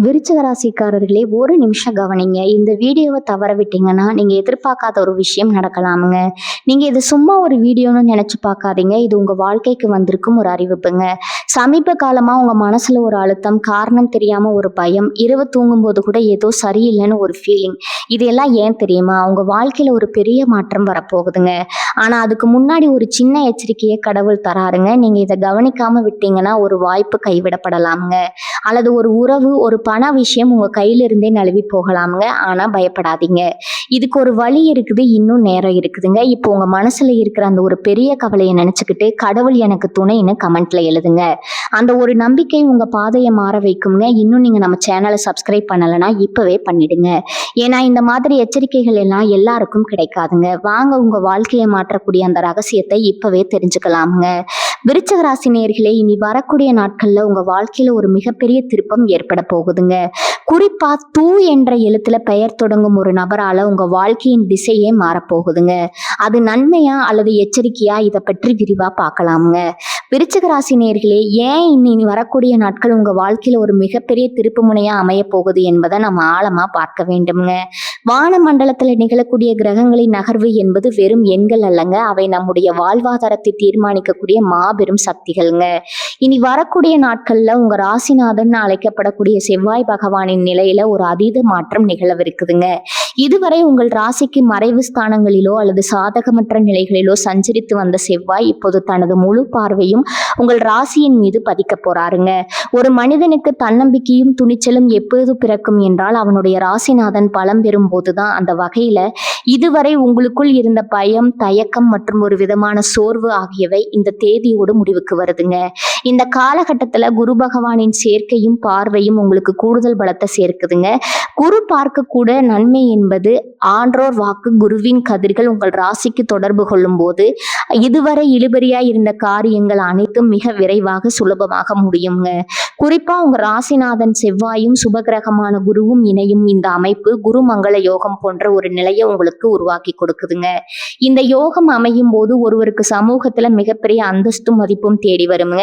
விருச்சிக ராசிக்காரர்களே, ஒரு நிமிஷம் கவனிங்க. இந்த வீடியோவை தவற விட்டீங்கன்னா நீங்க எதிர்பார்க்காத ஒரு விஷயம் நடக்கலாமுங்க. நீங்க இது சும்மா ஒரு வீடியோன்னு நினைச்சு பார்க்காதீங்க. இது உங்க வாழ்க்கைக்கு வந்திருக்கும் ஒரு அறிவிப்புங்க. சமீப காலமா உங்க மனசுல ஒரு அழுத்தம், காரணம் தெரியாம ஒரு பயம், இரவு தூங்கும்போது கூட ஏதோ சரியில்லைன்னு ஒரு ஃபீலிங். இதெல்லாம் ஏன் தெரியுமா? உங்க வாழ்க்கையில ஒரு பெரிய மாற்றம் வரப்போகுதுங்க. ஆனா அதுக்கு முன்னாடி ஒரு சின்ன எச்சரிக்கையை கடவுள் தராருங்க. நீங்க இதை கவனிக்காம விட்டீங்கன்னா ஒரு வாய்ப்பு கைவிடப்படலாமுங்க. அல்லது ஒரு உறவு, ஒரு பண விஷயம் உங்க கையில இருந்தே நழுவி போகலாமுங்க. ஆனா பயப்படாதீங்க. இதுக்கு ஒரு வழி இருக்குது, இன்னும் நேரம் இருக்குதுங்க. இப்போ உங்க மனசுல இருக்கிற அந்த ஒரு பெரிய கவலையை நினைச்சுக்கிட்டு கடவுள் எனக்கு துணைன்னு கமெண்ட்ல எழுதுங்க. அந்த ஒரு நம்பிக்கை உங்க பாதையை மாற வைக்குங்க. இன்னும் நீங்க நம்ம சேனலை சப்ஸ்கிரைப் பண்ணலைன்னா இப்பவே பண்ணிடுங்க. ஏன்னா இந்த மாதிரி எச்சரிக்கைகள் எல்லாம் எல்லாருக்கும் கிடைக்காதுங்க. வாங்க உங்க வாழ்க்கையை மாற்றக்கூடிய அந்த ரகசியத்தை இப்பவே தெரிஞ்சுக்கலாமுங்க. விருச்சிக ராசி நேயர்களே, இனி வரக்கூடிய நாட்கள்ல உங்க வாழ்க்கையில ஒரு மிகப்பெரிய திருப்பம் ஏற்பட போகுதுங்க. குறிப்பா தூ என்ற எழுத்துல பெயர் தொடங்கும் ஒரு நபரால உங்க வாழ்க்கையின் திசையே மாறப்போகுதுங்க. அது நன்மையா அல்லது எச்சரிக்கையா, இதை பற்றி விரிவா பார்க்கலாமுங்க. விருச்சிக ராசி நேயர்களே, ஏன் இனி வரக்கூடிய நாட்கள் உங்க வாழ்க்கையில ஒரு மிகப்பெரிய திருப்பு முனையா அமைய போகுது என்பதை நம்ம ஆழமா பார்க்க வேண்டும்ங்க. வான மண்டலத்துல நிகழக்கூடிய கிரகங்களின் நகர்வு என்பது வெறும் எண்கள் அல்லங்க. அவை நம்முடைய வாழ்வாதாரத்தை தீர்மானிக்கக்கூடிய மாபெரும் சக்திகள்ங்க. இனி வரக்கூடிய நாட்கள்ல உங்க ராசிநாதன் அழைக்கப்படக்கூடிய செவ்வாய் பகவானின் நிலையில ஒரு அதீத மாற்றம் நிகழவிருக்குதுங்க. இதுவரை உங்கள் ராசிக்கு மறைவு ஸ்தானங்களிலோ அல்லது சாதகமற்ற நிலைகளிலோ சஞ்சரித்து வந்த செவ்வாய் இப்போது தனது முழு பார்வையும் உங்கள் ராசியின் மீது பதிக்க போறாருங்க. ஒரு மனிதனுக்கு தன்னம்பிக்கையும் துணிச்சலும் எப்போது பிறக்கும் என்றால் அவனுடைய ராசிநாதன் பலம் பெறும் போதுதான். அந்த வகையில இதுவரை உங்களுக்குள் இருந்த பயம், தயக்கம் மற்றும் ஒரு விதமான சோர்வு ஆகியவை இந்த தேதியோடு முடிவுக்கு வருதுங்க. இந்த காலகட்டத்துல குரு பகவானின் சேர்க்கையும் பார்வையும் உங்களுக்கு கூடுதல் பலத்தை சேர்க்குதுங்க. குரு பார்க்க கூட நன்மை என்பது ஆன்றோர் வாக்கு. குருவின் கதிர்கள் உங்கள் ராசிக்கு தொடர்பு கொள்ளும் போது இதுவரை இழுபறியா இருந்த காரியங்கள் அனைத்தும் மிக விரைவாக சுலபமாக முடியுங்க. குறிப்பா உங்க ராசிநாதன் செவ்வாயும் சுபகிரகமான குருவும் இணையும் இந்த அமைப்பு குரு மங்கள யோகம் போன்ற ஒரு நிலையை உங்களுக்கு உருவாக்கி கொடுக்குதுங்க. இந்த யோகம் அமையும் போது ஒருவருக்கு சமூகத்துல மிகப்பெரிய அந்தஸ்தும் மதிப்பும் தேடி வருங்க.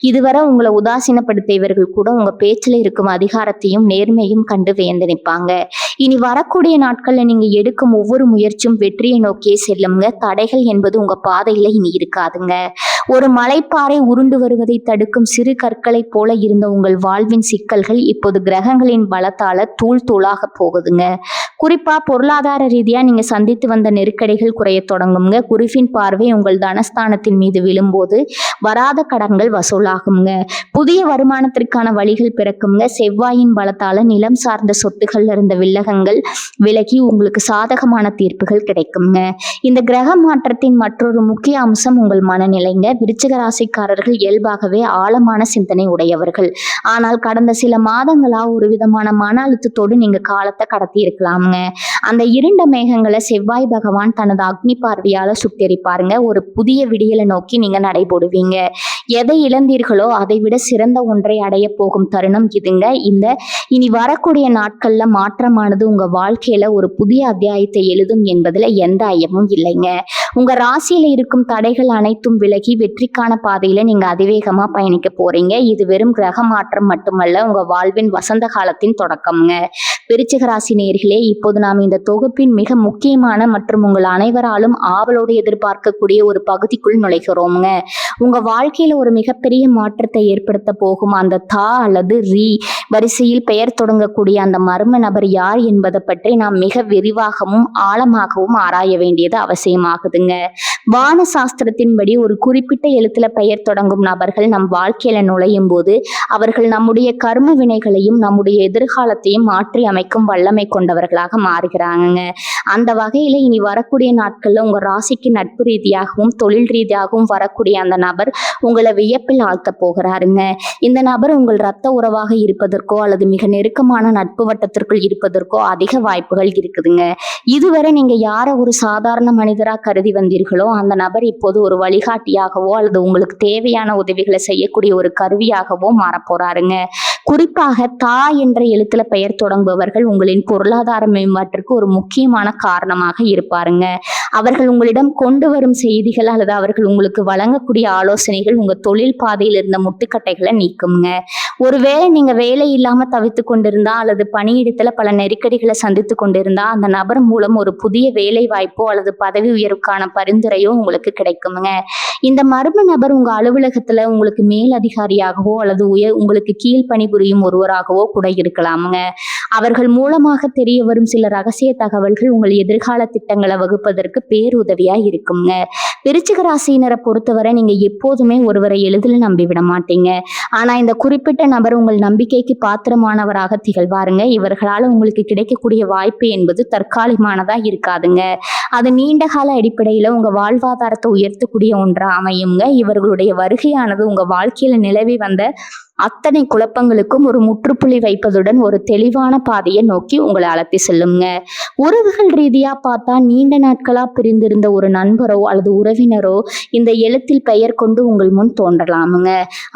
இதுவரை உங்களை உதாசீனப்படுத்தியவர்கள் கூட உங்க பேச்சுல இருக்கும் அதிகாரத்தையும் நேர்மையும் கண்டு வியந்து நிற்பாங்க. இனி வரக்கூடிய நாட்கள்ல நீங்க எடுக்கும் ஒவ்வொரு முயற்சியும் வெற்றியை நோக்கியே செல்லுங்க. தடைகள் என்பது உங்க பாதையில இனி இருக்காதுங்க. ஒரு மலைப்பாறை உருண்டு வருவதை தடுக்கும் சிறு கற்களை போல இருந்த உங்கள் வாழ்வின் சிக்கல்கள் இப்போது கிரகங்களின் பலத்தால தூள் தூளாக போகுதுங்க. குறிப்பா பொருளாதார ரீதியா நீங்க சந்தித்து வந்த நெருக்கடிகள் குறைய தொடங்குங்க. குருவின் பார்வை உங்கள் தனஸ்தானத்தின் மீது விழும்போது வராத கடன்கள் வசூலாகுங்க. புதிய வருமானத்திற்கான வழிகள் பிறக்குங்க. செவ்வாயின் பலத்தால நிலம் சார்ந்த சொத்துக்கள்ல இருந்த வில்லகங்கள் விலகி உங்களுக்கு சாதகமான தீர்ப்புகள் கிடைக்குங்க. இந்த கிரக மாற்றத்தின் மற்றொரு முக்கிய அம்சம் உங்கள் மனநிலைங்க. விருச்சிக ராசிக்காரர்கள் இயல்பாகவே ஆழமான சிந்தனை உடையவர்கள். ஆனால் கடந்த சில மாதங்களா ஒரு விதமான மன அழுத்தத்தோடு நீங்க காலத்தை கடத்தி இருக்கலாமுங்க. அந்த இருண்ட மேகங்களை செவ்வாய் பகவான் தனது அக்னி பார்வையால சுட்டெரிப்பாருங்க. ஒரு புதிய விடியலை நோக்கி நீங்க நடைபோடுவீங்க. எதை இழந்தீர்களோ அதை விட சிறந்த ஒன்றை அடைய போகும் தருணம் இதுங்க. இந்த இனி வரக்கூடிய நாட்கள்ல மாற்றமானது உங்க வாழ்க்கையில ஒரு புதிய அத்தியாயத்தை எழுதும் என்பதுல எந்த ஐயமும் இல்லைங்க. உங்க ராசியில இருக்கும் தடைகள் அனைத்தும் விலகி வெற்றிக்கான பாதையில நீங்க அதிவேகமா பயணிக்க போறீங்க. இது வெறும் கிரக மாற்றம் மட்டுமல்ல, உங்க வாழ்வின் வசந்த காலத்தின் தொடக்கம்ங்க. விருச்சிக ராசி நேயர்களே, இப்போது நாம் இந்த தொகுப்பின் மிக முக்கியமான மற்றும் உங்கள் அனைவராலும் ஆவலோடு எதிர்பார்க்கக்கூடிய ஒரு பகுதிக்குள் நுழைகிறோம்ங்க. உங்க வாழ்க்கையில ஒரு மிகப்பெரிய மாற்றத்தை ஏற்படுத்த போகும் அந்த தா அல்லது ரீ வரிசையில் பெயர் தொடங்கக்கூடிய அந்த மர்ம நபர் யார் என்பதை பற்றி நாம் மிக விரிவாகவும் ஆழமாகவும் ஆராய வேண்டியது அவசியமாகுதுங்க. வான சாஸ்திரத்தின்படி ஒரு குறிப்பிட்ட எழுத்துல பெயர் தொடங்கும் நபர்கள் நம் வாழ்க்கையில நுழையும் போது அவர்கள் நம்முடைய கர்ம வினைகளையும் நம்முடைய எதிர்காலத்தையும் மாற்றி அமைக்கும் வல்லமை கொண்டவர்களாக மாறுகிறாங்க. அந்த வகையில இனி வரக்கூடிய நாட்கள்ல உங்க ராசிக்கு நட்பு ரீதியாகவும் தொழில் ரீதியாகவும் வரக்கூடிய அந்த நபர் உங்களை வியப்பில் ஆழ்த்த போகிறாருங்க. இந்த நபர் உங்கள் இரத்த உறவாக இருப்பதற்கோ அல்லது மிக நெருக்கமான நட்பு வட்டத்திற்குள் இருப்பதற்கோ அதிக வாய்ப்புகள் இருக்குதுங்க. இதுவரை நீங்க யார ஒரு சாதாரண மனிதரா கருதி வந்தீர்களோ அந்த நபர் இப்போது ஒரு வழிகாட்டியாகவோ அல்லது உங்களுக்கு தேவையான உதவிகளை செய்யக்கூடிய ஒரு கருவியாகவோ மாறப்போறாருங்க. குறிப்பாக தா என்ற எழுத்துல பெயர் தொடங்குபவர்கள் உங்களின் பொருளாதார மேம்பாட்டிற்கு ஒரு முக்கியமான காரணமாக இருப்பாருங்க. அவர்கள் உங்களிடம் கொண்டு வரும் செய்திகள் அல்லது அவர்கள் உங்களுக்கு வழங்கக்கூடிய ஆலோசனைகள் உங்க தொழில் பாதையில் இருந்த முட்டுக்கட்டைகளை நீக்குங்க. ஒருவேளை நீங்க வேலை இல்லாம தவித்து கொண்டிருந்தா அல்லது பணியிடத்துல பல நெருக்கடிகளை சந்தித்து கொண்டிருந்தா அந்த நபர் மூலம் ஒரு புதிய வேலை வாய்ப்போ அல்லது பதவி உயர்வுக்கான பரிந்துரையோ உங்களுக்கு கிடைக்குங்க. இந்த மர்ம நபர் உங்க அலுவலகத்துல உங்களுக்கு மேல் அதிகாரியாகவோ அல்லது உங்களுக்கு கீழ் பணிபுரியும் ஒருவராகவோ கூட இருக்கலாமுங்க. அவர்கள் மூலமாக தெரிய வரும் சில ரகசிய தகவல்கள் உங்கள் எதிர்கால திட்டங்களை வகுப்பதற்கு பேருதவியா இருக்குங்க. விருச்சிக ராசியினரை பொறுத்தவரை நீங்க எப்போதுமே ஒருவரை எளிதில் நம்பிவிட மாட்டீங்க. ஆனா இந்த குறிப்பிட்ட நபர் உங்கள் நம்பிக்கைக்கு பாத்திரமானவராக திகழ்வாருங்க. இவர்களால் உங்களுக்கு கிடைக்கக்கூடிய வாய்ப்பு என்பது தற்காலிகமானதா இருக்காதுங்க. அது நீண்ட கால அடிப்படையில உங்க வாழ்வாதாரத்தை உயர்த்தக்கூடிய ஒன்றா அமையுங்க. இவர்களுடைய வருகையானது உங்க வாழ்க்கையில நிலவி வந்த அத்தனை குழப்பங்களுக்கும் ஒரு முற்றுப்புள்ளி வைப்பதுடன் ஒரு தெளிவான பாதையை நோக்கி உங்களை அழைத்து செல்லுங்க. உறவுகள் ரீதியா பார்த்தா நீண்ட நாட்களா பிரிந்திருந்த ஒரு நண்பரோ அல்லது உறவினரோ இந்த எழுத்தில் பெயர் கொண்டு உங்கள் முன் தோன்றலாமுங்க.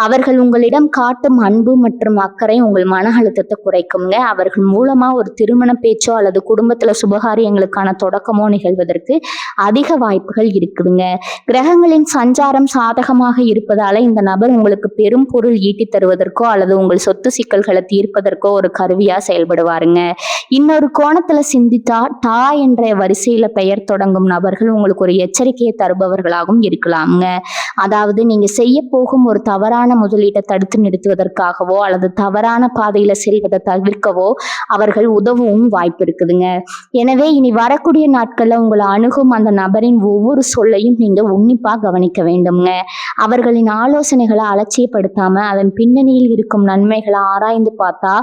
அவர்கள் உங்களிடம் காட்டும் அன்பு மற்றும் அக்கறை உங்கள் மன அழுத்தத்தை குறைக்குங்க. அவர்கள் மூலமா ஒரு திருமண பேச்சோ அல்லது குடும்பத்துல சுபகாரியங்களுக்கான தொடக்கமோ நிகழ்வதற்கு அதிக வாய்ப்புகள் இருக்குதுங்க. கிரகங்களின் சஞ்சாரம் சாதகமாக இருப்பதால இந்த நபர் உங்களுக்கு பெரும் பொருள் ஈட்டி தருவதற்கோ அல்லது உங்கள் சொத்து சிக்கல்களை தீர்ப்பதற்கோ ஒரு கருவியா செயல்படுவாருங்க. இன்னொரு கோணத்துல சிந்தித்தா டா என்ற வரிசையில பெயர் தொடங்கும் நபர்கள் உங்களுக்கு ஒரு எச்சரிக்கையை தருபவர்களாகவும் இருக்கலாமுங்க. அதாவது நீங்க செய்ய போகும் ஒரு தவறான முதலீட்டை தடுத்து நிறுத்துவதற்காகவோ அல்லது தவறான பாதையில செல்வதை தவிர்க்கவோ அவர்கள் உதவும் வாய்ப்பு இருக்குதுங்க. எனவே இனி வரக்கூடிய நாட்கள்ல உங்களை அணுகும் அந்த நபரின் ஒவ்வொரு சொல்லையும் நீங்க உன்னிப்பா கவனிக்க வேண்டும்ங்க. அவர்களின் ஆலோசனைகளை அலட்சியப்படுத்தாம அதன் பின்னணியில் இருக்கும் நன்மைகளை ஆராய்ந்து பார்த்தா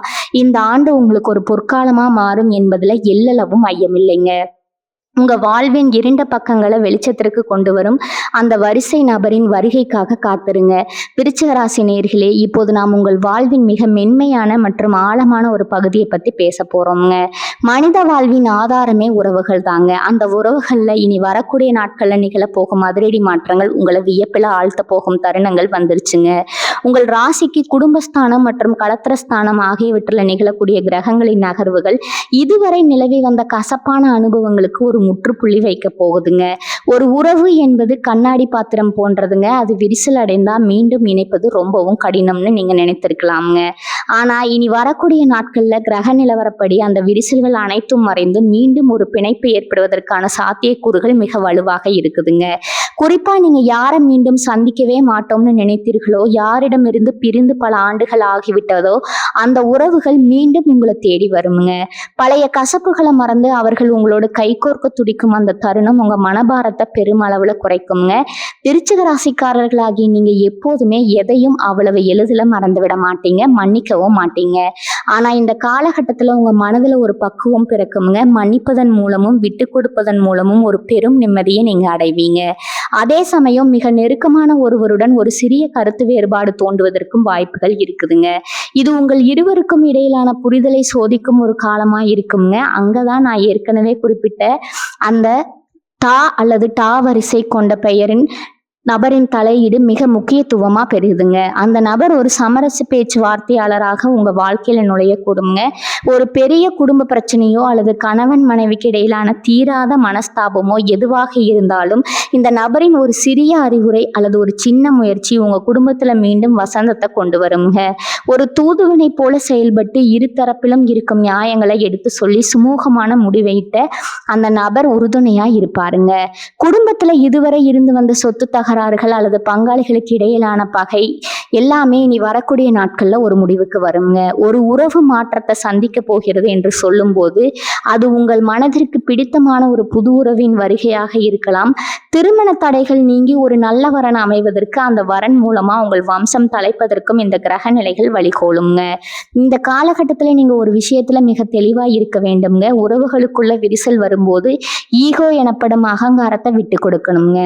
இந்த ஆண்டு உங்களுக்கு ஒரு பொற்காலமா மாறும் என்பதுல எல்லளவும் ஐயமில்லைங்க. உங்க வாழ்வின் இருண்ட பக்கங்களை வெளிச்சத்திற்கு கொண்டு வரும் அந்த வரிசை நபரின் வருகைக்காக காத்திருங்க. விருச்சிக ராசி நேயர்களே, இப்போது நாம் உங்கள் வாழ்வின் மிக மென்மையான மற்றும் ஆழமான ஒரு பகுதியை பத்தி பேச போறோம்ங்க. மனித வாழ்வின் ஆதாரமே உறவுகள் தாங்க. அந்த உறவுகள்ல இனி வரக்கூடிய நாட்கள்ல நிகழ போகும் அதிரடி மாற்றங்கள் உங்களை வியப்பில ஆழ்த்த போகும் தருணங்கள் வந்துருச்சுங்க. உங்கள் ராசிக்கு குடும்பஸ்தானம் மற்றும் களத்திரஸ்தானம் ஆகியவற்றில் நிகழக்கூடிய கிரகங்களின் நகர்வுகள் இதுவரை நிலவி வந்த கசப்பான அனுபவங்களுக்கு ஒரு முற்றுப்புள்ளி வைக்க போகுதுங்க. ஒரு உறவு என்பது கண்ணாடி பாத்திரம் போன்றதுங்க. அது விரிசல் அடைந்தா மீண்டும் இணைப்பது ரொம்பவும் கடினம்னு நீங்க நினைத்திருக்கலாமுங்க. ஆனா இனி வரக்கூடிய நாட்கள்ல கிரக நிலவரப்படி அந்த விரிசல்கள் அனைத்தும் மறைந்து மீண்டும் ஒரு பிணைப்பு ஏற்படுவதற்கான சாத்தியக்கூறுகள் மிக வலுவாக இருக்குதுங்க. குறிப்பா நீங்க யாரை மீண்டும் சந்திக்கவே மாட்டோம்னு நினைத்தீர்களோ, யாரிடமிருந்து பிரிந்து பல ஆண்டுகள் ஆகிவிட்டதோ அந்த உறவுகள் மீண்டும் உங்களை தேடி வருமுங்க. பழைய கசப்புகளை மறந்து அவர்கள் உங்களோட கைகோர்க்க துடிக்கும் அந்த தருணம் உங்க மனபாரத்தை பெருமளவுல குறைக்குங்க. விருச்சிக ராசிக்காரர்களாகி நீங்க எப்போதுமே எதையும் அவ்வளவு எளிதில மறந்து விட மாட்டீங்க, மன்னிக்கவும் மாட்டீங்க. ஆனா இந்த காலகட்டத்துல உங்க மனதுல ஒரு பக்குவம் பிறக்குங்க. மன்னிப்பதன் மூலமும் விட்டு கொடுப்பதன் மூலமும் ஒரு பெரும் நிம்மதியை நீங்க அடைவீங்க. அதே சமயம் மிக நெருக்கமான ஒருவருடன் ஒரு சிறிய கருத்து வேறுபாடு தோன்றுவதற்கும் வாய்ப்புகள் இருக்குதுங்க. இது உங்கள் இருவருக்கும் இடையிலான புரிதலை சோதிக்கும் ஒரு காலமா இருக்குங்க. அங்கதான் நான் ஏற்கனவே குறிப்பிட்ட அந்த டா அல்லது டா வரிசை கொண்ட பெயரின் நபரின் தலையீடு மிக முக்கியத்துவமா பெறுதுங்க. அந்த நபர் ஒரு சமரச பேச்சுவார்த்தையாளராக உங்க வாழ்க்கையில நுழையக்கூடுங்க. ஒரு பெரிய குடும்ப பிரச்சனையோ அல்லது கணவன் மனைவிக்கு இடையிலான தீராத மனஸ்தாபமோ எதுவாக இருந்தாலும் இந்த நபரின் ஒரு சிறிய அறிவுரை அல்லது ஒரு சின்ன முயற்சி உங்க குடும்பத்துல மீண்டும் வசந்தத்தை கொண்டு வருங்க. ஒரு தூதுவனை போல செயல்பட்டு இரு தரப்பிலும் இருக்கும் நியாயங்களை எடுத்து சொல்லி சுமூகமான முடிவையிட்ட அந்த நபர் உறுதுணையா இருப்பாருங்க. குடும்பத்துல இதுவரை இருந்து வந்த சொத்து தகராறுகள் அல்லது பங்காளிகளுக்கு இடையிலான பகை எல்லாமே இனி வரக்கூடிய நாட்கள்ல ஒரு முடிவுக்கு வருங்க. ஒரு உறவு மாற்றத்தை சந்திக்க போகிறது என்று சொல்லும் போது அது உங்கள் மனதிற்கு பிடித்தமான ஒரு புது உறவின் வருகையாக இருக்கலாம். திருமண தடைகள் நீங்கி ஒரு நல்ல வரன் அமைவதற்கு அந்த வரன் மூலமா உங்கள் வம்சம் தலைப்பதற்கும் இந்த கிரக நிலைகள் வழிகோலுங்க. இந்த காலகட்டத்துல நீங்க ஒரு விஷயத்துல மிக தெளிவா இருக்க வேண்டும்ங்க. உறவுகளுக்குள்ள விரிசல் வரும்போது ஈகோ எனப்படும் அகங்காரத்தை விட்டு கொடுக்கணுங்க.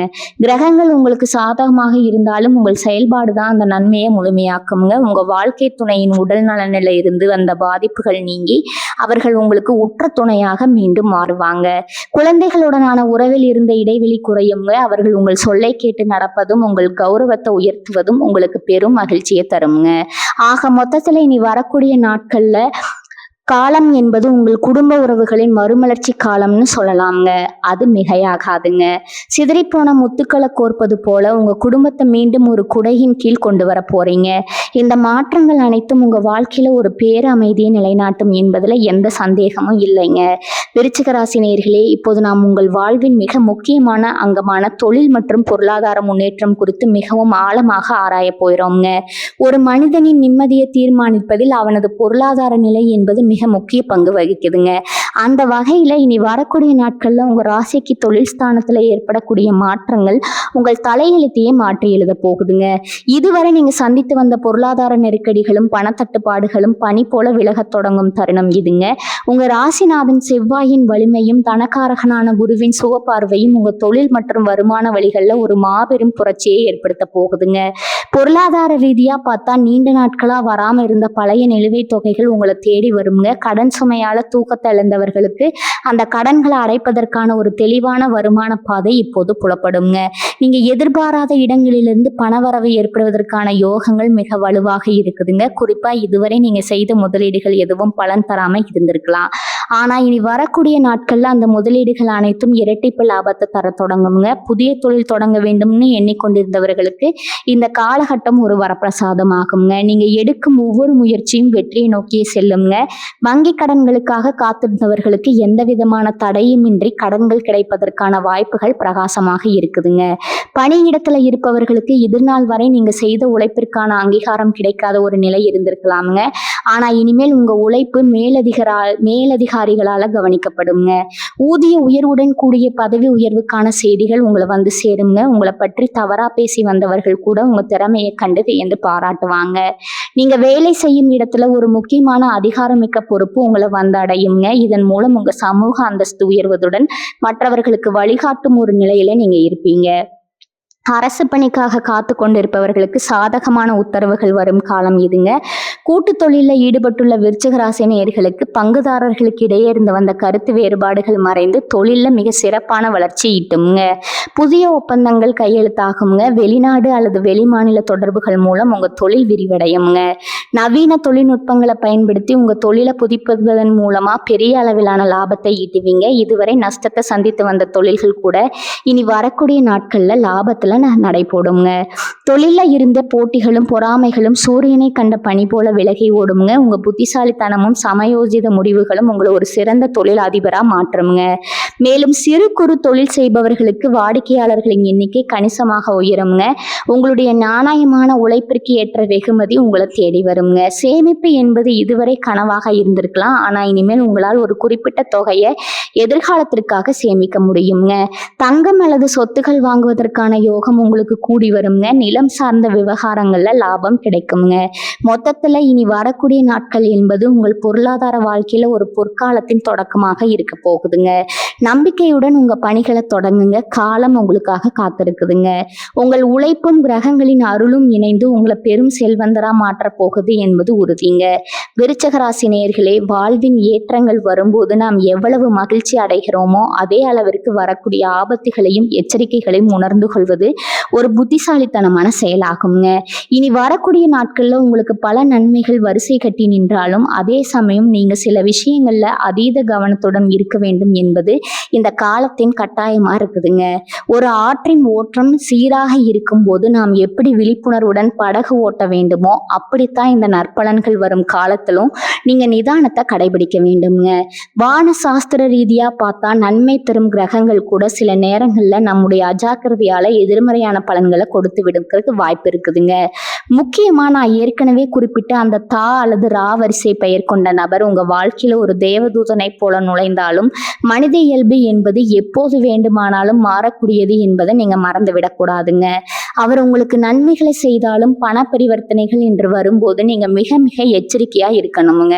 கிரகங்கள் உங்களுக்கு உங்களுக்கு சாதகமாக இருந்தாலும் உங்கள் செயல்பாடு தான் அந்த நன்மையை முழுமையாக்குங்க. உங்கள் வாழ்க்கை துணையின் உடல் நலனில இருந்து அந்த பாதிப்புகள் நீங்கி அவர்கள் உங்களுக்கு உற்ற துணையாக மீண்டும் மாறுவாங்க. குழந்தைகளுடனான உறவில் இருந்த இடைவெளி குறையுங்க. அவர்கள் உங்கள் சொல்லை கேட்டு நடப்பதும் உங்கள் கௌரவத்தை உயர்த்துவதும் உங்களுக்கு பெரும் மகிழ்ச்சியை தருங்க. ஆக மொத்தத்துல இனி வரக்கூடிய நாட்கள்ல காலம் என்பது உங்கள் குடும்ப உறவுகளின் மறுமலர்ச்சி காலம்னு சொல்லலாம்ங்க. அது மிகையாகாதுங்க. சிதறிப்போன முத்துக்களை கோர்ப்பது போல உங்க குடும்பத்தை மீண்டும் ஒரு குடையின் கீழ் கொண்டு வர போறீங்க. இந்த மாற்றங்கள் அனைத்தும் உங்க வாழ்க்கையில ஒரு பேரமைதியை நிலைநாட்டும் என்பதுல எந்த சந்தேகமும் இல்லைங்க. விருச்சிக ராசி நேயர்களே, இப்போது நாம் உங்கள் வாழ்வின் மிக முக்கியமான அங்கமான தொழில் மற்றும் பொருளாதார முன்னேற்றம் குறித்து மிகவும் ஆழமாக ஆராய போகிறோம்ங்க. ஒரு மனிதனின் நிம்மதியை தீர்மானிப்பதில் அவனது பொருளாதார நிலை என்பது மிக முக்கிய பங்கு வகிக்குதுங்க. அந்த வகையில இனி வரக்கூடிய நாட்கள்ல உங்க ராசிக்கு தொழில் ஸ்தானத்துல ஏற்படக்கூடிய மாற்றங்கள் உங்கள் தலையெழுத்தையே மாற்றி எழுத போகுதுங்க. இதுவரை நீங்க சந்தித்து வந்த பொருளாதார நெருக்கடிகளும் பணத்தட்டுப்பாடுகளும் பனி போல விலகத் தொடங்கும் தருணம் இதுங்க. உங்க ராசிநாதன் செவ்வாயின் வலிமையும் தனக்காரகனான குருவின் சுகப்பார்வையும் உங்க தொழில் மற்றும் வருமான வழிகள்ல ஒரு மாபெரும் புரட்சியை ஏற்படுத்த போகுதுங்க. பொருளாதார ரீதியா பார்த்தா நீண்ட நாட்களா வராம இருந்த பழைய நிலுவைத் தொகைகள் உங்களை தேடி வருங்க. கடன் சுமையால தூக்கத்தை இழந்தவர்களுக்கு அந்த கடன்களை அடைப்பதற்கான ஒரு தெளிவான வருமான பாதை இப்போது புலப்படுங்க. நீங்க எதிர்பாராத இடங்களிலிருந்து பணவரவு ஏற்படுவதற்கான யோகங்கள் மிக வலுவாக இருக்குதுங்க. குறிப்பா இதுவரை நீங்க செய்த முதலீடுகள் எதுவும் பலன் தராம இருந்திருக்கலாம். ஆனா இனி வரக்கூடிய நாட்கள்ல அந்த முதலீடுகள் அனைத்தும் இரட்டிப்பு லாபத்தை தர தொடங்குங்க. புதிய தொழில் தொடங்க வேண்டும்னு எண்ணிக்கொண்டிருந்தவர்களுக்கு இந்த காலகட்டம் ஒரு வரப்பிரசாதம் ஆகுங்க. நீங்க எடுக்கும் ஒவ்வொரு முயற்சியும் வெற்றியை நோக்கியே செல்லுங்க. வங்கி கடன்களுக்காக காத்திருந்தவர்களுக்கு எந்த விதமான தடையுமின்றி கடன்கள் கிடைப்பதற்கான வாய்ப்புகள் பிரகாசமாக இருக்குதுங்க. பணியிடத்துல இருப்பவர்களுக்கு இதுநாள் வரை நீங்க செய்த உழைப்பிற்கான அங்கீகாரம் கிடைக்காத ஒரு நிலை இருந்திருக்கலாமுங்க. ஆனா இனிமேல் உங்க உழைப்பு மேலதிகாரிகளால கவனிக்கப்படுங்க. ஊதிய உயர்வுடன் கூடிய பதவி உயர்வுக்கான செய்திகள் உங்களை வந்து சேருங்க. உங்களை பற்றி தவறா பேசி வந்தவர்கள் கூட உங்க திறமையை கண்டு வியந்து பாராட்டுவாங்க. நீங்க வேலை செய்யும் இடத்துல ஒரு முக்கியமான அதிகாரமிக்க பொறுப்பு உங்களை வந்து அடையுங்க. இதன் மூலம் உங்க சமூக அந்தஸ்து உயர்வதுடன் மற்றவர்களுக்கு வழிகாட்டும் ஒரு நிலையில நீங்க இருப்பீங்க. அரசு பணிக்காக காத்து கொண்டிருப்பவர்களுக்கு சாதகமான உத்தரவுகள் வரும் காலம் இதுங்க. கூட்டு தொழிலில் ஈடுபட்டுள்ள விருச்சிக ராசி நேயர்களுக்கு பங்குதாரர்களுக்கு இடையே இருந்து வந்த கருத்து வேறுபாடுகள் மறைந்து தொழிலில் மிக சிறப்பான வளர்ச்சி ஈட்டுங்க. புதிய ஒப்பந்தங்கள் கையெழுத்தாகுங்க. வெளிநாடு அல்லது வெளிமாநில தொடர்புகள் மூலம் உங்க தொழில் விரிவடையுங்க. நவீன தொழில்நுட்பங்களை பயன்படுத்தி உங்க தொழிலை புதுப்பிப்பதன் மூலமா பெரிய அளவிலான லாபத்தை ஈட்டுவீங்க. இதுவரை நஷ்டத்தை சந்தித்து வந்த தொழில்கள் கூட இனி வரக்கூடிய நாட்கள்ல லாபத்துல நடைபோடுங்க. தொழில இருந்த போட்டிகளும் பொறாமைகளும் சூரியனை கண்ட பனி போல விலகி ஓடுங்க. உங்க புத்திசாலித்தனமும் சமயோஜித முடிவுகளும் உங்களை ஒரு சிறந்த தொழில் அதிபரா மாற்றுங்க. மேலும் சிறு குறு தொழில் செய்பவர்களுக்கு வாடிக்கையாளர்களின் எண்ணிக்கை கணிசமாக உயருங்க. உங்களுடைய நாணயமான உழைப்பிற்கு ஏற்ற வெகுமதி உங்களை தேடி வருங்க. சேமிப்பு என்பது இதுவரை கனவாக இருந்திருக்கலாம். ஆனா இனிமேல் உங்களால் ஒரு குறிப்பிட்ட தொகையை எதிர்காலத்திற்காக சேமிக்க முடியுங்க. தங்கம் அல்லது சொத்துக்கள் வாங்குவதற்கான யோகம் உங்களுக்கு கூடி வருங்க. நிலம் சார்ந்த விவகாரங்கள்ல லாபம் கிடைக்குங்க. மொத்தத்துல இனி வரக்கூடிய நாட்கள் என்பது உங்கள் பொருளாதார வாழ்க்கையில ஒரு பொற்காலத்தின் தொடக்கமாக இருக்க போகுதுங்க. நம்பிக்கையுடன் உங்க பணிகளை தொடங்குங்க. காலம் உங்களுக்காக காத்திருக்குதுங்க. உங்கள் உழைப்பும் கிரகங்களின் அருளும் இணைந்து உங்களை பெரும் செல்வந்தரா மாற்ற போகுது என்பது உறுதிங்க. விருச்சிக ராசி நேயர்களே, வாழ்வின் ஏற்றங்கள் வரும்போது நாம் எவ்வளவு மகிழ்ச்சி அடைகிறோமோ அதே அளவிற்கு வரக்கூடிய ஆபத்துகளையும் எச்சரிக்கைகளையும் உணர்ந்து கொள்வது ஒரு புத்திசாலித்தனமான செயலாகுங்க. இனி வரக்கூடிய நாட்கள்ல உங்களுக்கு பல நன்மைகள் வரிசை கட்டி நின்றாலும் அதே சமயம் நீங்க சில விஷயங்கள்ல அதீத கவனத்துடன் இருக்க வேண்டும் என்பது இந்த காலத்தின் கட்டாயமா இருக்குதுங்க. ஒரு ஆற்றின் ஓட்டம் சீராக இருக்கும் போது நாம் எப்படி விழிப்புணர்வுடன் படகு ஓட்ட வேண்டுமோ அப்படித்தான் இந்த நற்பலன்கள் வரும் காலத்திலும் நீங்க நிதானத்தை கடைபிடிக்க வேண்டும்ங்க. வான சாஸ்திர ரீதியா பார்த்தா நன்மை தரும் கிரகங்கள் கூட சில நேரங்கள்ல நம்முடைய அஜாக்கிரதையால எதிர்மறையான பலன்களை கொடுத்து விடுறதுக்கு வாய்ப்பு இருக்குதுங்க. முக்கியமா நான் ஏற்கனவே குறிப்பிட்ட அந்த தா அல்லது ரா வரிசை பெயர் கொண்ட நபர் உங்க வாழ்க்கையில ஒரு தேவதூதனை போல நுழைந்தாலும் மனித இயல்பு என்பது எப்போது வேண்டுமானாலும் மாறக்கூடியது என்பதை நீங்க மறந்து விடக்கூடாதுங்க. அவர் உங்களுக்கு நன்மைகளை செய்தாலும் பண பரிவர்த்தனைகள் என்று வரும்போது நீங்க மிக மிக எச்சரிக்கையா இருக்கணுங்க.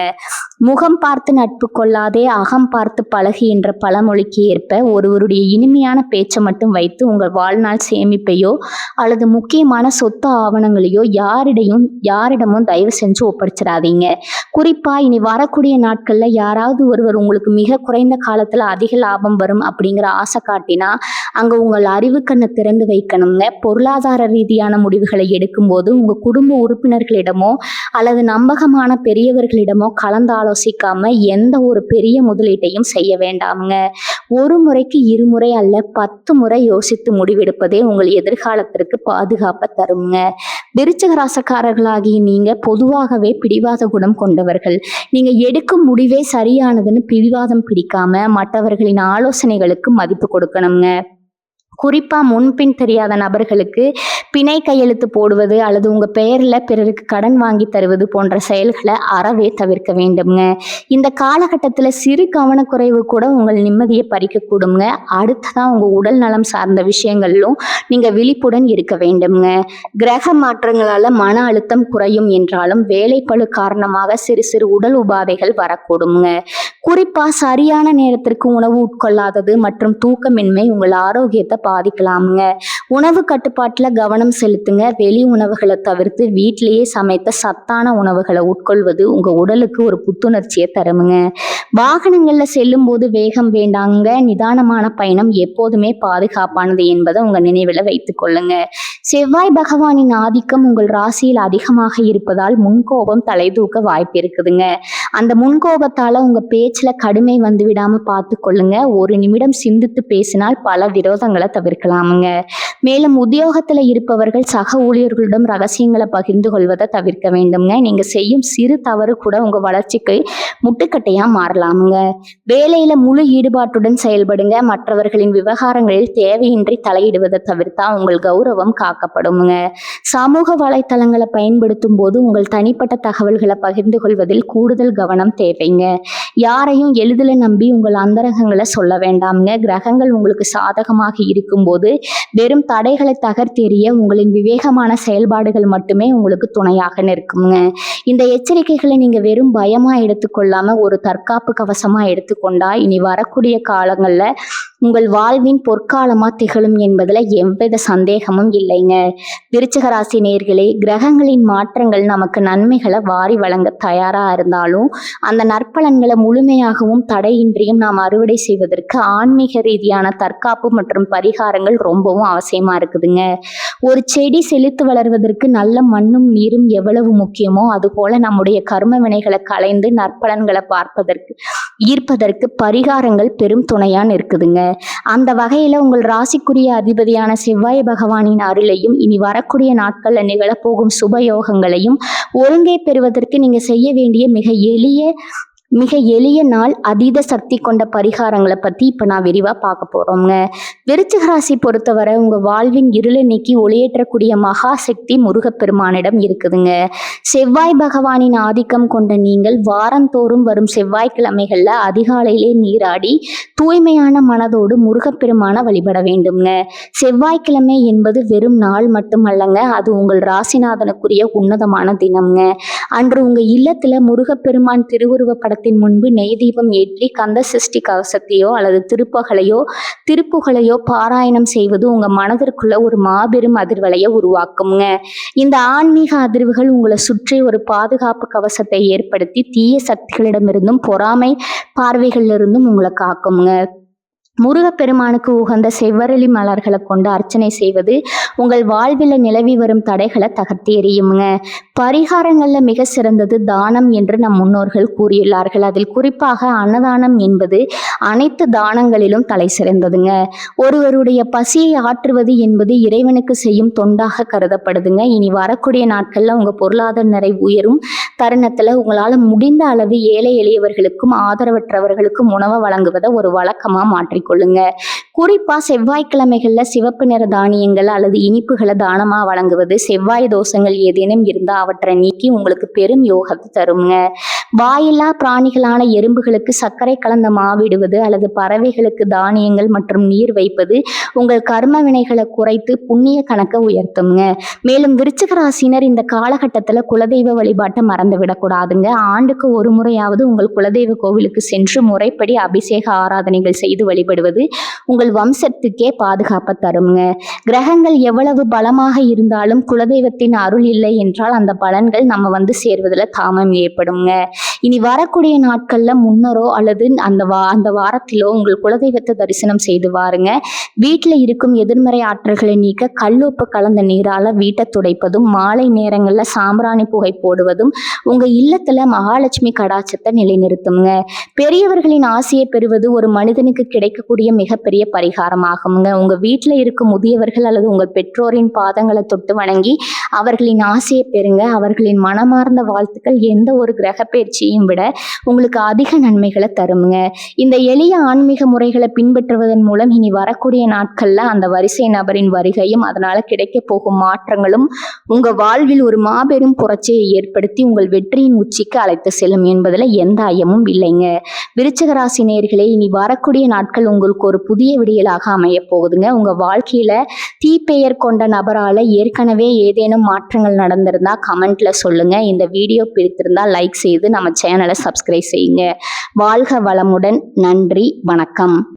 முகம் பார்த்து நட்பு கொள்ளாதே, அகம் பார்த்து பழகு என்ற பழமொழிக்கு ஏற்ப ஒருவருடைய இனிமையான பேச்சை மட்டும் வைத்து உங்கள் வாழ்நாள் சேமிப்பையோ அல்லது முக்கியமான சொத்து ஆவணங்களையோ யாரிடமும் தயவு செஞ்சு ஒப்படைச்சிடாதீங்க. குறிப்பா இனி வரக்கூடிய நாட்கள்ல யாராவது ஒருவர் உங்களுக்கு மிக குறைந்த காலத்துல அதிக லாபம் வரும் அப்படிங்கிற ஆசை காட்டினா அங்க உங்கள் அறிவு கண்ணை திறந்து வைக்கணுங்க. பொருளாதார ரீதியான முடிவுகளை எடுக்கும்போது உங்க குடும்ப உறுப்பினர்களிடமோ அல்லது நம்பகமான பெரியவர்களிடமோ கலந்து ஆலோசிக்காம எந்த ஒரு பெரிய முதலீட்டையும் செய்ய வேண்டாமுங்க. ஒரு முறைக்கு இருமுறை அல்ல 10 முறை யோசித்து முடிவெடுப்பதே உங்கள் எதிர்காலத்திற்கு பாதுகாப்பை தருங்க. விருச்சிக ராசிக்காரர்களாகிய நீங்க பொதுவாகவே பிடிவாத குணம் கொண்டவர்கள். நீங்க எடுக்கும் முடிவே சரியானதுன்னு பிடிவாதம் பிடிக்காம மற்றவர்களின் ஆலோசனைகளுக்கு மதிப்பு கொடுக்கணுங்க. குறிப்பா முன்பின் தெரியாத நபர்களுக்கு பிணை கையெழுத்து போடுவது அல்லது உங்க பெயர்ல பிறருக்கு கடன் வாங்கி தருவது போன்ற செயல்களை அறவே தவிர்க்க வேண்டும்ங்க. இந்த காலகட்டத்துல சிறு கவனக்குறைவு கூட உங்கள் நிம்மதியை பறிக்க கூடுங்க. அடுத்ததான் உங்க உடல் நலம் சார்ந்த விஷயங்களிலும் நீங்க விழிப்புடன் இருக்க வேண்டும்ங்க. கிரக மாற்றங்களால மன அழுத்தம் குறையும் என்றாலும் வேலைப்பளு காரணமாக சிறு சிறு உடல் உபாதைகள் வரக்கூடுங்க. குறிப்பா சரியான நேரத்திற்கு உணவு உட்கொள்ளாதது மற்றும் தூக்கமின்மை உங்கள் ஆரோக்கியத்தை பாதிக்கலாமுங்க. உணவு கட்டுப்பாட்டுல கவனம் செலுத்துங்க. வெளி உணவுகளை தவிர்த்து வீட்டிலேயே சமைத்த சத்தான உணவுகளை உட்கொள்வது உங்க உடலுக்கு ஒரு புத்துணர்ச்சியை தருமுங்க. வாகனங்கள்ல செல்லும் போது வேகம் வேண்டாங்க. நிதானமான பயணம் எப்போதுமே பாதுகாப்பானது என்பதை உங்க நினைவுல வைத்துக் கொள்ளுங்க. செவ்வாய் பகவானின் ஆதிக்கம் உங்கள் ராசியில் அதிகமாக இருப்பதால் முன்கோபம் தலை தூக்க வாய்ப்பு இருக்குதுங்க. அந்த முன்கோபத்தால உங்க பேச்சுல கடுமை வந்து விடாம பார்த்து கொள்ளுங்க. ஒரு நிமிடம் சிந்தித்து பேசினால் பல விரோதங்களை தவிர்க்கலாமுங்க. மேலும் உத்தியோகத்துல இருப்பவர்கள் சக ஊழியர்களிடம் ரகசியங்களை பகிர்ந்து கொள்வதை தவிர்க்க வேண்டும்ங்க. நீங்க செய்யும் சிறு தவறு கூட உங்க வளர்ச்சிக்கு முட்டுக்கட்டையா மாறலாமுங்க. வேலையில முழு ஈடுபாட்டுடன் செயல்படுங்க. மற்றவர்களின் விவகாரங்களில் தேவையின்றி தலையிடுவதை தவிர்த்தா உங்கள் கௌரவம் காக்கப்படுங்க. சமூக வலைத்தளங்களை பயன்படுத்தும் போது உங்கள் தனிப்பட்ட தகவல்களை பகிர்ந்து கொள்வதில் கூடுதல் கவனம் தேவைங்க. யாரையும் எளிதில் நம்பி உங்கள் அந்தரங்கங்களை சொல்ல வேண்டாம்ங்க. கிரகங்கள் உங்களுக்கு சாதகமாக இருக்கும்போது வெறும் தடைகளை தகர்த்தெறிய உங்களின் விவேகமான செயல்பாடுகள் மட்டுமே உங்களுக்கு துணையாக நிற்குங்க. இந்த எச்சரிக்கைகளை நீங்க வெறும் பயமா எடுத்துக்கொள்ளாம ஒரு தற்காப்பு கவசமா எடுத்துக்கொண்டா இனி வரக்கூடிய காலங்கள்ல உங்கள் வாழ்வின் பொற்காலமா திகழும் என்பதுல எவ்வித சந்தேகமும் இல்லைங்க. விருச்சிக ராசி நேயர்களே, கிரகங்களின் மாற்றங்கள் நமக்கு நன்மைகளை வாரி வழங்க தயாரா இருந்தாலும் அந்த நற்பலன்களை முழுமையாகவும் தடையின்றியும் நாம் அறுவடை செய்வதற்கு ஆன்மீக ரீதியான தற்காப்பு மற்றும் பரிகாரங்கள் ரொம்பவும் அவசியமா இருக்குதுங்க. ஒரு செடி செழித்து வளர்வதற்கு நல்ல மண்ணும் நீரும் எவ்வளவு முக்கியமோ அதுபோல நம்முடைய கர்ம வினைகளை களைந்து நற்பலன்களை ஈர்ப்பதற்கு பரிகாரங்கள் பெரும் துணையா இருக்குதுங்க. அந்த வகையில உங்கள் ராசிக்குரிய அதிபதியான செவ்வாய் பகவானின் அருளையும் இனி வரக்கூடிய நாட்கள்ல நிகழப்போகும் சுபயோகங்களையும் ஒருங்கே பெறுவதற்கு நீங்க செய்ய வேண்டிய மிக எளிய நாள் அதீத சக்தி கொண்ட பரிகாரங்களை பத்தி இப்ப நான் விரிவா பார்க்க போறோம்ங்க. விருச்சிக ராசி பொறுத்தவரை உங்க வாழ்வின் இருளை நீக்கி ஒளியேற்றக்கூடிய மகா சக்தி முருகப்பெருமானிடம் இருக்குதுங்க. செவ்வாய் பகவானின் ஆதிக்கம் கொண்ட நீங்கள் வாரந்தோறும் வரும் செவ்வாய்க்கிழமைகள்ல அதிகாலையிலே நீராடி தூய்மையான மனதோடு முருகப்பெருமான வழிபட வேண்டும்ங்க. செவ்வாய்க்கிழமை என்பது வெறும் நாள் மட்டுமல்லங்க, அது உங்கள் ராசிநாதனுக்குரிய உன்னதமான தினம்ங்க. அன்று உங்க இல்லத்துல முருகப்பெருமான் திருவுருவ படத்தின் முன்பு நெய் தீபம் ஏற்றி கந்த சஷ்டி கவசத்தையோ அல்லது திருப்புகளையோ பாராயணம் செய்வது உங்க மனதிற்குள்ள ஒரு மாபெரும் அதிர்வலையை உருவாக்குங்க. இந்த ஆன்மீக அதிர்வுகள் உங்களை சுற்றி ஒரு பாதுகாப்பு கவசத்தை ஏற்படுத்தி தீய சக்திகளிடமிருந்தும் பொறாமை பார்வைகளிலிருந்தும் உங்களை காக்குங்க. முருகப்பெருமானுக்கு உகந்த செவ்வரளி மலர்களை கொண்டு அர்ச்சனை செய்வது உங்கள் வாழ்வில் நிலவி வரும் தடைகளை தகர்த்தி எறியுங்க. பரிகாரங்கள்ல மிக சிறந்தது தானம் என்று நம் முன்னோர்கள் கூறியுள்ளார்கள். அதில் குறிப்பாக அன்னதானம் என்பது அனைத்து தானங்களிலும் தலை சிறந்ததுங்க. ஒருவருடைய பசியை ஆற்றுவது என்பது இறைவனுக்கு செய்யும் தொண்டாக கருதப்படுதுங்க. இனி வரக்கூடிய நாட்கள்ல உங்க பொருளாதார நிறைவு உயரும் தருணத்துல உங்களால முடிந்த அளவு ஏழை எளியவர்களுக்கும் ஆதரவற்றவர்களுக்கும் உணவை வழங்குவதை ஒரு வழக்கமா மாற்றிக்கொள்ளுங்க. குறிப்பா செவ்வாய்க்கிழமைகள்ல சிவப்பு நிற தானியங்கள் அல்லது இனிப்புகளை தானமா வழங்குவது செவ்வாய் தோஷங்கள் ஏதேனும் இருந்தா அவற்றை நீக்கி உங்களுக்கு பெரும் யோகத்தை தருங்க. வாயில்லா பிராணிகளான எறும்புகளுக்கு சர்க்கரை கலந்த மாவிடுவது அல்லது பறவைகளுக்கு தானியங்கள் மற்றும் நீர் வைப்பது உங்கள் கர்ம வினைகளை குறைத்து புண்ணிய கணக்கை உயர்த்துங்க. மேலும் விருச்சிக ராசினர் இந்த காலகட்டத்துல குலதெய்வ வழிபாட்டை மறந்து விடக்கூடாதுங்க. ஆண்டுக்கு ஒரு முறையாவது உங்கள் குலதெய்வ கோவிலுக்கு சென்று முறைப்படி அபிஷேக ஆராதனைகள் செய்து வழிபடுவது உங்கள் வம்சத்துக்கே பாதுகாப்பை தருங்க. கிரகங்கள் எவ்வளவு பலமாக இருந்தாலும் குலதெய்வத்தின் அருள் இல்லை என்றால் அந்த பலன்கள் நம்ம வந்து சேர்வதில் தாமம் ஏற்படுங்க. இனி வரக்கூடிய நாட்கள்ல முன்னரோ அல்லது அந்த வாரத்திலோ உங்கள் குலதெய்வத்தை தரிசனம் செய்து வாருங்க. வீட்டில் இருக்கும் எதிர்மறை ஆற்றல்களை நீக்க கல்லுப்பு கலந்த நீரால வீட்டை துடைப்பதும் மாலை நேரங்கள்ல சாம்பிராணி புகை போடுவதும் உங்க இல்லத்துல மகாலட்சுமி கடாட்சத்தை நிலைநிறுத்துங்க. பெரியவர்களின் ஆசையை பெறுவது ஒரு மனிதனுக்கு கிடைக்கக்கூடிய மிகப்பெரிய பரிகாரமாகுங்க. உங்க வீட்டில் இருக்கும் முதியவர்கள் அல்லது உங்கள் பெற்றோரின் பாதங்களை தொட்டு வணங்கி அவர்களின் ஆசையை பெறுங்க. அவர்களின் மனமார்ந்த வாழ்த்துக்கள் எந்த ஒரு கிரக பயிற்சியையும் விட உங்களுக்கு அதிக நன்மைகளை தருங்க. இந்த எளிய ஆன்மீக முறைகளை பின்பற்றுவதன் மூலம் இனி வரக்கூடிய நாட்கள்ல அந்த வரிசை நபரின் வருகையும் அதனால கிடைக்க போகும் மாற்றங்களும் உங்க வாழ்வில் ஒரு மாபெரும் புரட்சியை ஏற்படுத்தி உங்கள் வெற்றியின் உச்சிக்கு அழைத்து செல்லும் என்பதுல எந்த ஐயமும் இல்லைங்க. விருச்சிக ராசி நேயர்களே, இனி வரக்கூடிய நாட்கள் உங்களுக்கு ஒரு புதிய விடியலாக அமைய போகுதுங்க. உங்க வாழ்க்கையில தீப்பெயர் கொண்ட நபரால ஏற்கனவே ஏதேனும் மாற்றங்கள் நடந்திருந்தா கமெண்ட்ல சொல்லுங்க. இந்த வீடியோ பிடித்திருந்தா லைக் செய்து நம்ம சேனலை சப்ஸ்கிரைப் செய்யுங்க. வாழ்க வளமுடன். நன்றி, வணக்கம்.